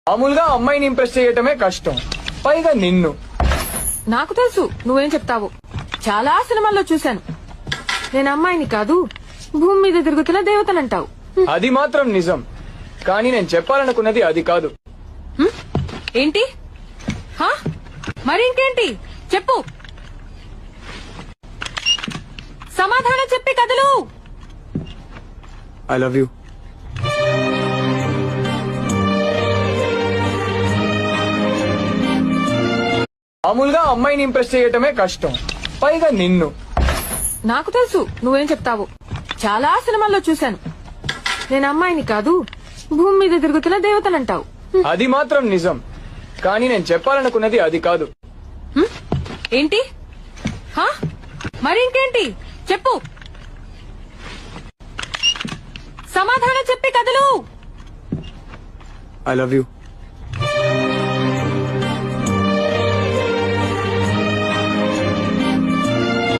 మామూలుగా అమ్మాయిని ఇంప్రెస్ చేయటమే కష్టం, పైగా నిన్ను. నాకు తెలుసు నువ్వేం చెప్తావు. చాలా సినిమాల్లో చూశాను. నేను అమ్మాయిని కాదు, భూమి మీద తిరుగుతున్న దేవతనంటావు. అది మాత్రం నిజం, కానీ నేను చెప్పాలనుకున్నది అది కాదు. ఏంటి? హా? మరి ఇంకేంటి చెప్పు. సమాధానం చెప్పి కదలు. I love you. మామూలుగా అమ్మాయిని ఇంప్రెస్ చేయటమే కష్టం, పైగా నిన్ను. నాకు తెలుసు నువ్వేం చెప్తావు. చాలా సినిమాల్లో చూశాను. నేను అమ్మాయిని కాదు, భూమి మీద తిరుగుతున్న దేవతనంటావు. అది మాత్రం నిజం, కానీ నేను చెప్పాలనుకున్నది అది కాదు. ఏంటి? హా? మరి ఇంకేంటి చెప్పు. సమాధానం చెప్పి కదలు. I love you.